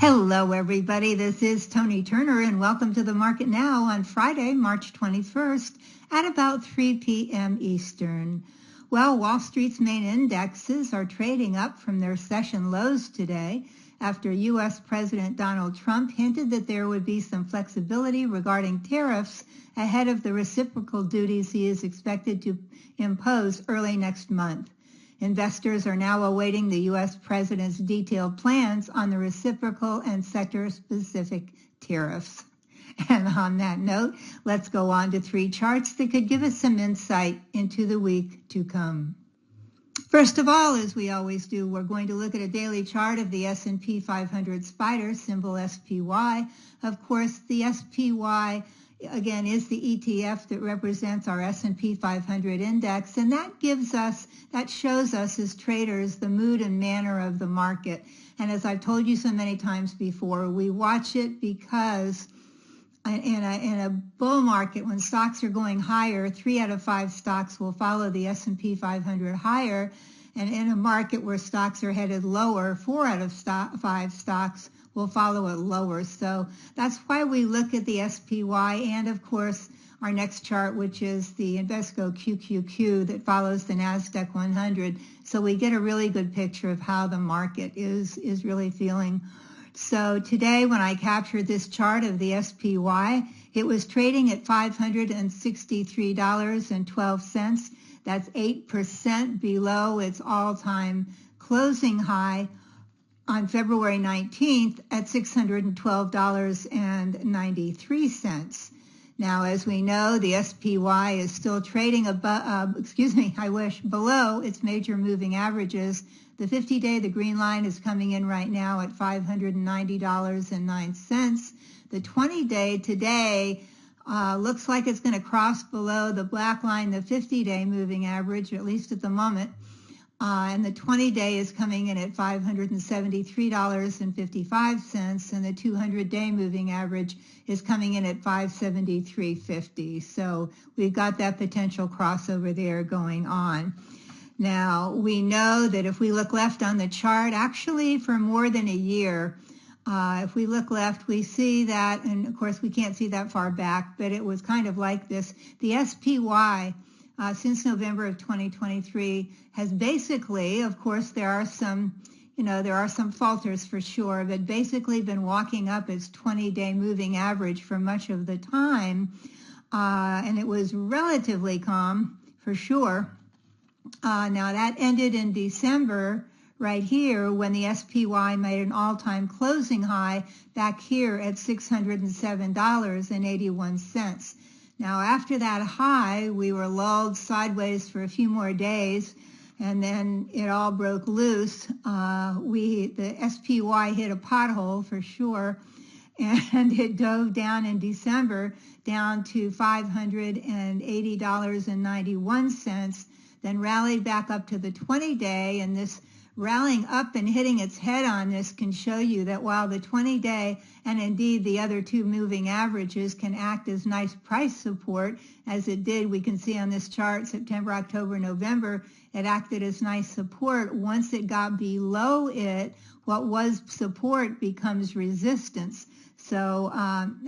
Hello, everybody. This is Toni Turner, and welcome to the Market Now on Friday, March 21st at about 3 p.m. Eastern. Well, Wall Street's main indexes are trading up from their session lows today after U.S. President Donald Trump hinted that there would be some flexibility regarding tariffs ahead of the reciprocal duties he is expected to impose early next month. Investors are now awaiting the U.S. President's detailed plans on the reciprocal and sector-specific tariffs. And on that note, let's go on to three charts that could give us some insight into the week to come. First of all, as we always do, we're going to look at a daily chart of the S&P 500 SPDR, symbol SPY. Of course, the SPY again is the ETF that represents our S&P 500 index, and that shows us as traders the mood and manner of the market. And as I've told you so many times before, we watch it because in a bull market, when stocks are going higher, 3 out of 5 stocks will follow the S&P 500 higher, and in a market where stocks are headed lower, 4 out of 5 stocks will follow it lower. So that's why we look at the SPY and, of course, our next chart, which is the Invesco QQQ that follows the NASDAQ 100. So we get a really good picture of how the market is really feeling. So today, when I captured this chart of the SPY, it was trading at $563.12. That's 8% below its all-time closing high on February 19th at $612.93. Now, as we know, the SPY is still trading below its major moving averages. The 50-day, the green line, is coming in right now at $590.09. The 20-day today looks like it's going to cross below the black line, the 50-day moving average, at least at the moment. And the 20-day is coming in at $573.55, and the 200-day moving average is coming in at $573.50. So we've got that potential crossover there going on. Now, we know that if we look left on the chart, actually for more than a year, if we look left, we see that, and of course we can't see that far back, but it was kind of like this. The SPY, since November of 2023, has basically, of course, there are some falters for sure, but basically been walking up its 20-day moving average for much of the time, and it was relatively calm for sure. Now that ended in December right here when the SPY made an all-time closing high back here at $607.81. Now, after that high, we were lulled sideways for a few more days, and then it all broke loose. The SPY hit a pothole for sure, and it dove down in December down to $580.91, then rallied back up to the 20-day, and this rallying up and hitting its head on this can show you that while the 20-day and indeed the other two moving averages can act as nice price support, as it did, we can see on this chart, September, October, November, it acted as nice support. Once it got below it, what was support becomes resistance. So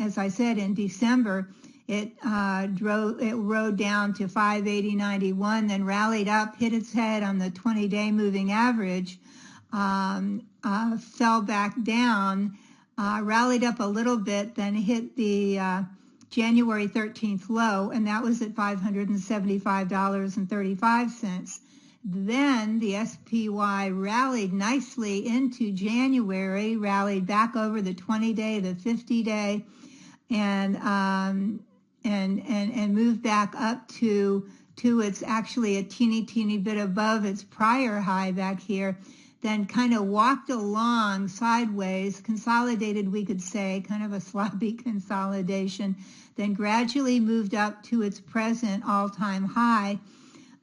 as I said, in December, it rode down to 580.91, then rallied up, hit its head on the 20-day moving average, fell back down, rallied up a little bit, then hit the January 13th low, and that was at $575.35. Then the SPY rallied nicely into January, rallied back over the 20-day, the 50-day, and moved back up to its actually a teeny bit above its prior high back here, then kind of walked along sideways, consolidated, we could say, kind of a sloppy consolidation, then gradually moved up to its present all-time high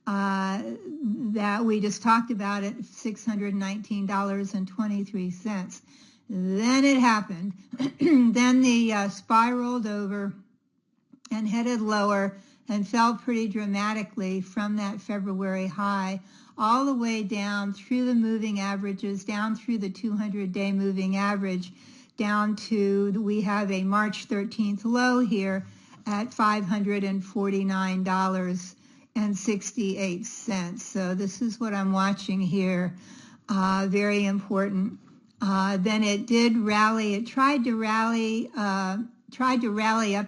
that we just talked about at $619.23. Then it happened. Then the spiraled over and headed lower and fell pretty dramatically from that February high all the way down through the moving averages, down through the 200-day moving average, down to, we have a March 13th low here at $549.68. So this is what I'm watching here. Very important. Then it did rally. It tried to rally up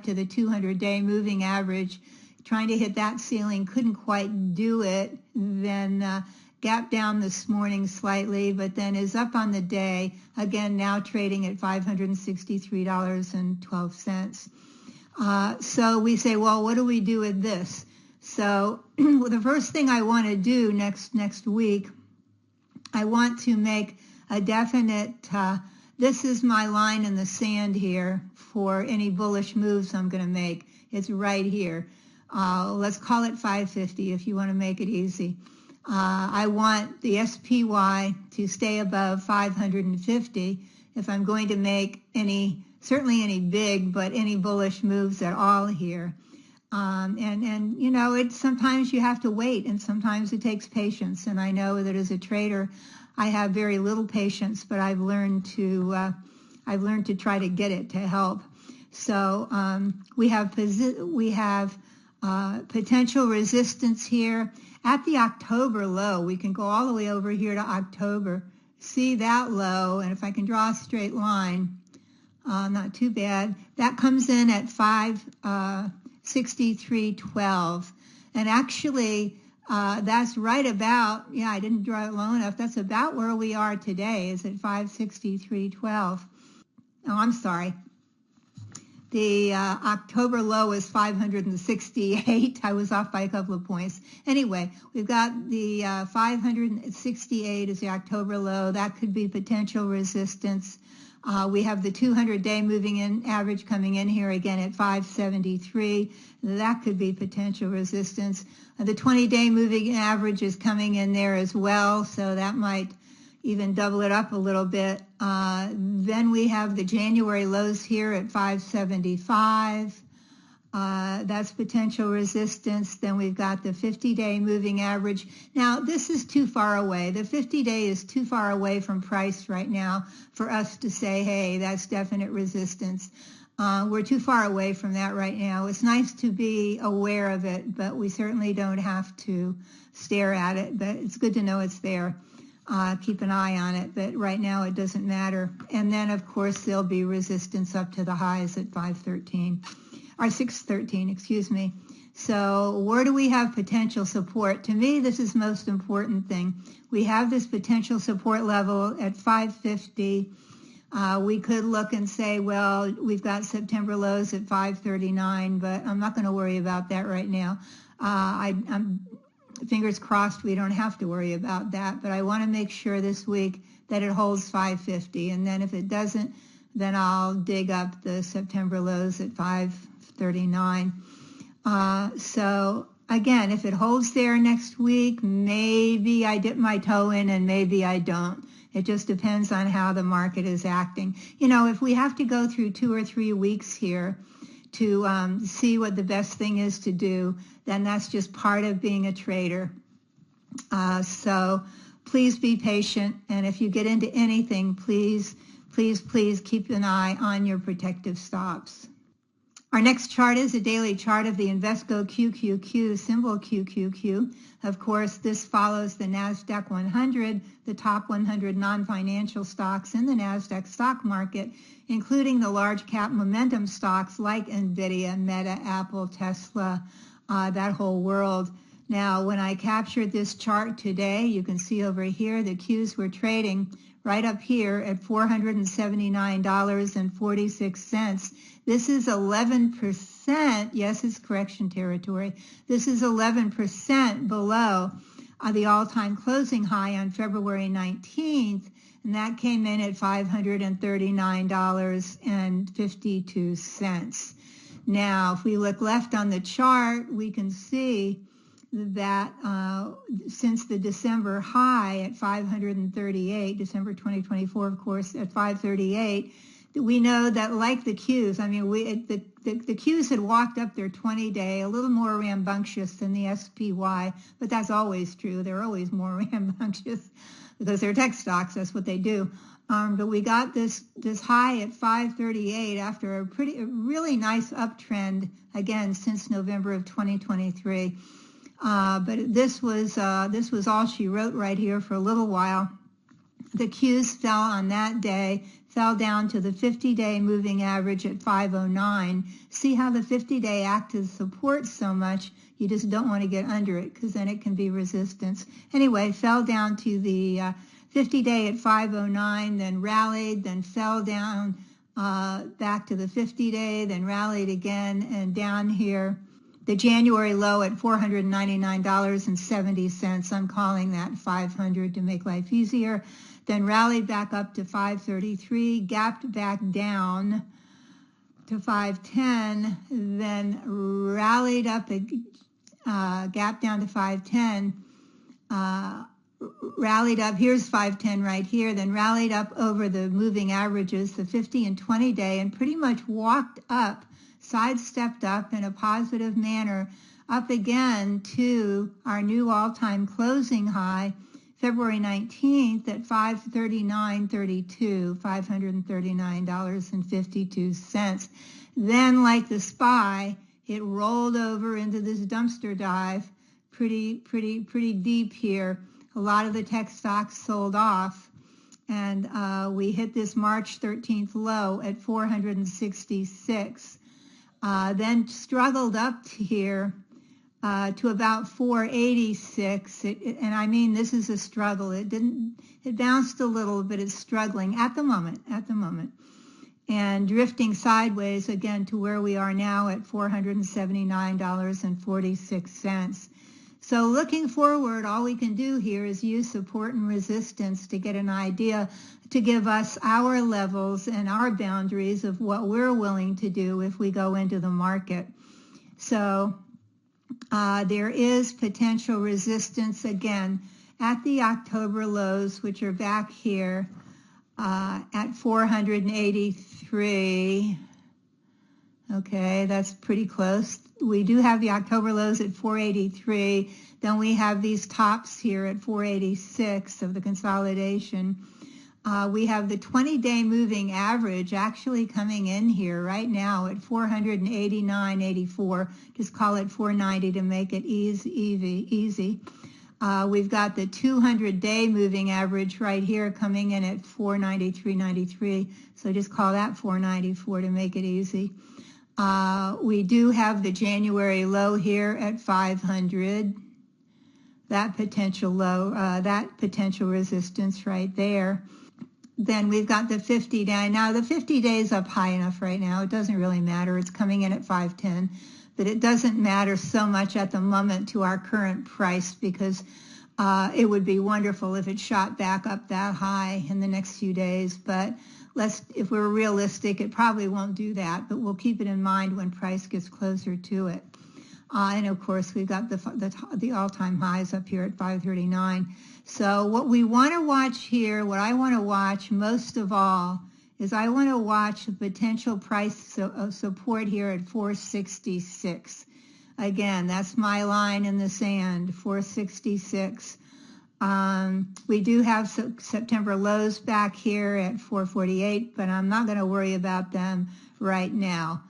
to the 200-day moving average, trying to hit that ceiling. Couldn't quite do it. Then gap down this morning slightly, but then is up on the day. Again, now trading at $563.12. So we say, well, what do we do with this? So the first thing I want to do next week, I want to make a definite, this is my line in the sand here for any bullish moves I'm going to make. It's right here. Let's call it 550 if you want to make it easy. I want the SPY to stay above 550 if I'm going to make certainly any big, but any bullish moves at all here. And you know, sometimes you have to wait, and sometimes it takes patience. And I know that as a trader, I have very little patience, but I've learned to try to get it to help. So we have potential resistance here at the October low. We can go all the way over here to October, see that low, and if I can draw a straight line, not too bad. That comes in at 563.12, and actually that's right about, I didn't draw it low enough. That's about where we are today, is at 563.12. Oh, I'm sorry. The October low is 568. I was off by a couple of points. Anyway, we've got the 568 is the October low. That could be potential resistance. We have the 200-day moving in average coming in here again at 573. That could be potential resistance. The 20-day moving average is coming in there as well, so that might even double it up a little bit. Then we have the January lows here at 575. That's potential resistance. Then we've got the 50-day moving average. Now, this is too far away. The 50-day is too far away from price right now for us to say, hey, that's definite resistance. We're too far away from that right now. It's nice to be aware of it, but we certainly don't have to stare at it. But it's good to know it's there. Keep an eye on it, but right now it doesn't matter. And then, of course, there'll be resistance up to the highs at 513, or 613, excuse me. So where do we have potential support? To me, this is the most important thing. We have this potential support level at 550. We could look and say, well, we've got September lows at 539, but I'm not going to worry about that right now. I'm fingers crossed we don't have to worry about that, but I want to make sure this week that it holds 550, and then if it doesn't, then I'll dig up the September lows at 539. So again, if it holds there next week, maybe I dip my toe in and maybe I don't. It just depends on how the market is acting. You know, if we have to go through 2 or 3 weeks here to see what the best thing is to do, then that's just part of being a trader. So please be patient. And if you get into anything, please keep an eye on your protective stops. Our next chart is a daily chart of the Invesco QQQ, symbol QQQ. Of course, this follows the NASDAQ 100, the top 100 non-financial stocks in the NASDAQ stock market, including the large cap momentum stocks like NVIDIA, Meta, Apple, Tesla, that whole world. Now, when I captured this chart today, you can see over here the Qs were trading right up here at $479.46. This is 11%. Yes, it's correction territory. This is 11% below the all-time closing high on February 19th, and that came in at $539.52. Now, if we look left on the chart, we can see that since the December high at 538, December 2024, of course, at 538, we know that like the Qs, I mean, the Qs had walked up their 20-day, a little more rambunctious than the SPY, but that's always true. They're always more rambunctious because they're tech stocks. That's what they do. But we got this high at 538 after a really nice uptrend again since November of 2023. But this was all she wrote right here for a little while. The Qs fell on that day, fell down to the 50-day moving average at 509. See how the 50-day acts as support so much? You just don't want to get under it because then it can be resistance. Anyway, fell down to the 50-day at 509, then rallied, then fell down back to the 50-day, then rallied again, and down here, the January low at $499.70. I'm calling that 500 to make life easier. Then rallied back up to 533, gapped back down to 510, then rallied up, gapped down to 510, rallied up, here's 510 right here, then rallied up over the moving averages, the 50 and 20 day, and pretty much walked up, sidestepped up in a positive manner, up again to our new all-time closing high, February 19th at 539.32, $539.52. Then, like the SPY, it rolled over into this dumpster dive, pretty deep here. A lot of the tech stocks sold off, and we hit this March 13th low at 466. Then struggled up to here to about 486, and I mean this is a struggle. It bounced a little, but it's struggling at the moment, and drifting sideways again to where we are now at $479.46. So looking forward, all we can do here is use support and resistance to get an idea, to give us our levels and our boundaries of what we're willing to do if we go into the market. So there is potential resistance again at the October lows, which are back here at 483. Okay, that's pretty close. We do have the October lows at 483. Then we have these tops here at 486 of the consolidation. We have the 20-day moving average actually coming in here right now at 489.84. Just call it 490 to make it easy. We've got the 200-day moving average right here coming in at 493.93. So just call that 494 to make it easy. We do have the January low here at 500. That potential low, that potential resistance right there. Then we've got the 50-day. Now the 50-day is up high enough right now. It doesn't really matter. It's coming in at 510, but it doesn't matter so much at the moment to our current price because it would be wonderful if it shot back up that high in the next few days. But if we're realistic, it probably won't do that, but we'll keep it in mind when price gets closer to it. And of course, we've got the all-time highs up here at 539. So what we want to watch here, what I want to watch most of all, is I want to watch the potential price support here at 466. Again, that's my line in the sand, 466. We do have September lows back here at 448, but I'm not going to worry about them right now.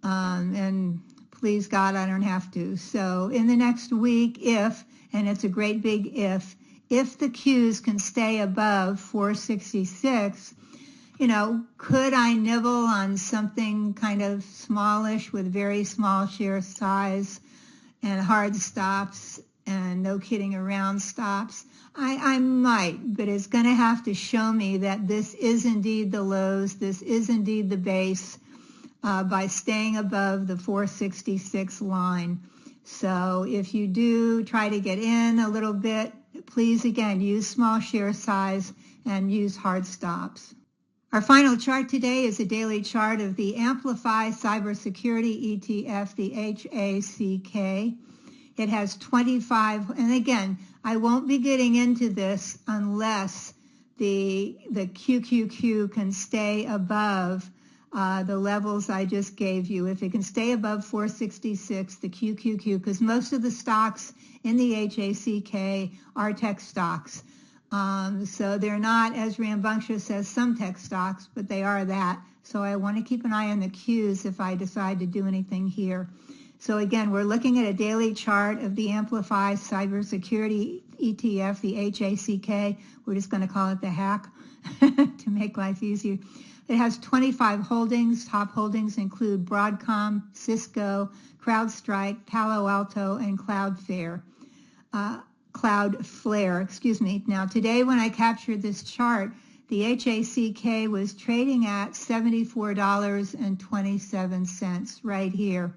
And please God, I don't have to. So in the next week, and it's a great big if the Qs can stay above 466, could I nibble on something kind of smallish with very small share size and hard stops and no kidding around stops? I might, but it's going to have to show me that this is indeed the lows, this is indeed the base by staying above the 466 line. So if you do try to get in a little bit, please again use small share size and use hard stops. Our final chart today is a daily chart of the Amplify Cybersecurity ETF, the HACK. It has 25, and again, I won't be getting into this unless the QQQ can stay above the levels I just gave you. If it can stay above 466, the QQQ, because most of the stocks in the HACK are tech stocks. So they're not as rambunctious as some tech stocks, but they are that. So I want to keep an eye on the Qs if I decide to do anything here. So again, we're looking at a daily chart of the Amplify Cybersecurity ETF, the HACK. We're just going to call it the hack to make life easier. It has 25 holdings. Top holdings include Broadcom, Cisco, CrowdStrike, Palo Alto, and Cloudflare. Now today when I captured this chart, the HACK was trading at $74.27 right here.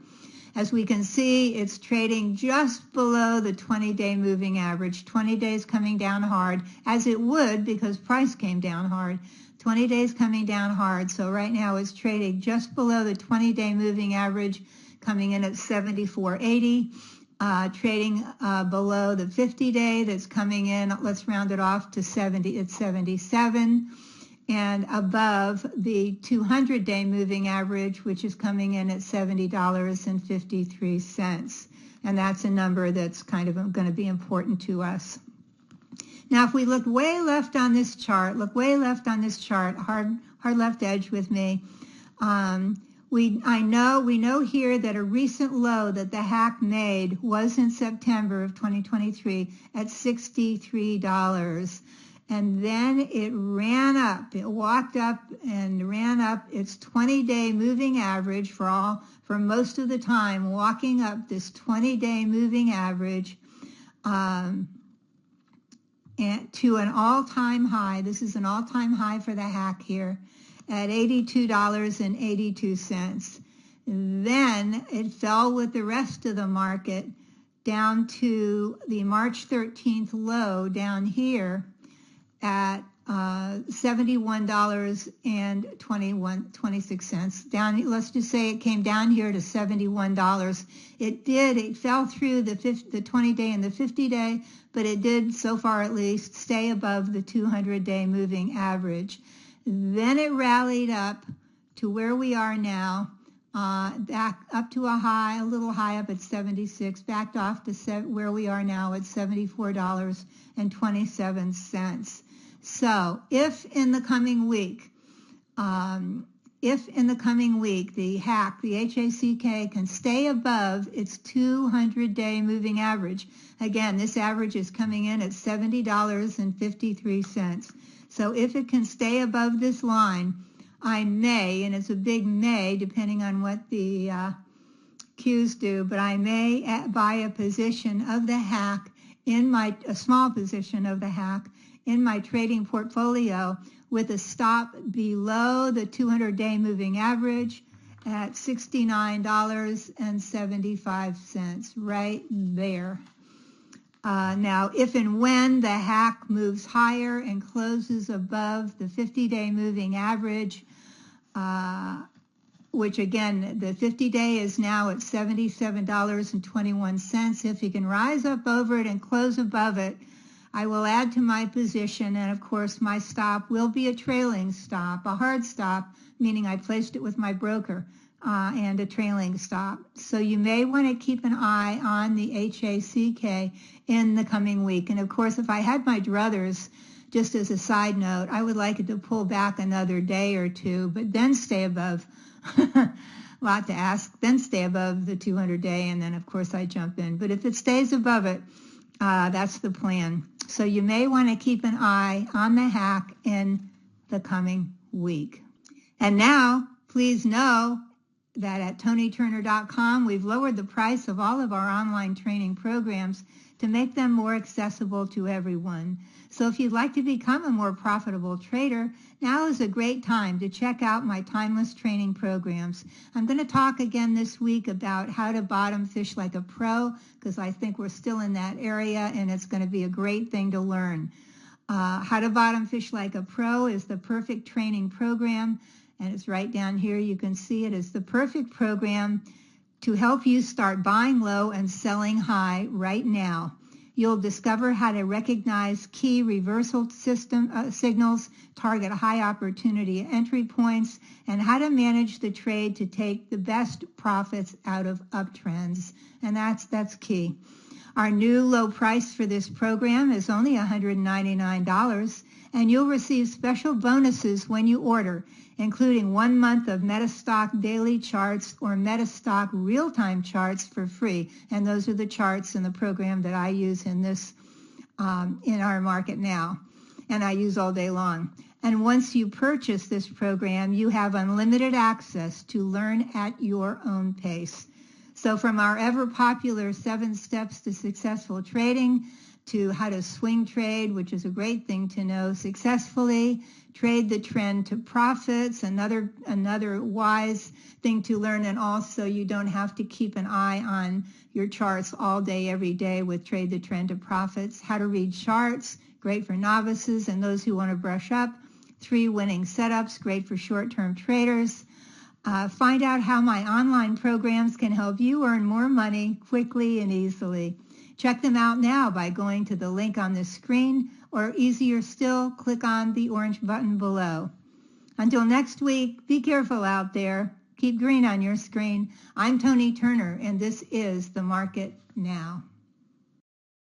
As we can see, it's trading just below the 20-day moving average. 20 days coming down hard, as it would because price came down hard. 20 days coming down hard. So right now it's trading just below the 20-day moving average, coming in at 74.80. Trading below the 50-day that's coming in, let's round it off to 70, it's 77, and above the 200-day moving average, which is coming in at $70.53. And that's a number that's kind of going to be important to us. Now, if we look way left on this chart, hard left edge with me, we know here that a recent low that the hack made was in September of 2023 at $63. And then it ran up, it walked up and ran up its 20-day moving average for most of the time, walking up this 20-day moving average and to an all-time high. This is an all-time high for the hack here, at $82.82. Then it fell with the rest of the market down to the March 13th low down here at $71.26. Down, let's just say it came down here to $71. It fell through the 20-day and the 50-day, but it did, so far at least, stay above the 200-day moving average. Then it rallied up to where we are now, back up to a little high up at 76, backed off to where we are now at $74.27. So if in the coming week, the HACK can stay above its 200-day moving average, again, this average is coming in at $70.53. So if it can stay above this line, I may, and it's a big may, depending on what the Qs do, but I may buy a position of the hack a small position of the hack in my trading portfolio with a stop below the 200-day moving average at $69.75, right there. Now, if and when the hack moves higher and closes above the 50-day moving average, which again, the 50-day is now at $77.21. If you can rise up over it and close above it, I will add to my position, and of course my stop will be a trailing stop, a hard stop, meaning I placed it with my broker, and a trailing stop. So you may want to keep an eye on the HACK in the coming week. And of course, if I had my druthers, just as a side note, I would like it to pull back another day or two, but then stay above, a lot to ask, then stay above the 200-day, and then of course I jump in. But if it stays above it, that's the plan. So you may want to keep an eye on the hack in the coming week. And now, please know that at ToniTurner.com, we've lowered the price of all of our online training programs to make them more accessible to everyone. So if you'd like to become a more profitable trader, now is a great time to check out my timeless training programs. I'm going to talk again this week about how to bottom fish like a pro, because I think we're still in that area and it's going to be a great thing to learn. How to bottom fish like a pro is the perfect training program, and it's right down here. You can see it is the perfect program to help you start buying low and selling high right now. You'll discover how to recognize key reversal signals, target high opportunity entry points, and how to manage the trade to take the best profits out of uptrends. And that's key. Our new low price for this program is only $199, and you'll receive special bonuses when you order, including 1 month of Metastock daily charts or Metastock real-time charts for free. And those are the charts in the program that I use in this in our market now, and I use all day long. And once you purchase this program, you have unlimited access to learn at your own pace. So from our ever popular 7 steps to successful trading to how to swing trade, which is a great thing to know successfully, trade the trend to profits, another wise thing to learn, and also you don't have to keep an eye on your charts all day, every day with trade the trend to profits. How to read charts, great for novices and those who want to brush up. 3 winning setups, great for short-term traders. Find out how my online programs can help you earn more money quickly and easily. Check them out now by going to the link on this screen, or easier still, click on the orange button below. Until next week, be careful out there. Keep green on your screen. I'm Toni Turner, and this is The Market Now.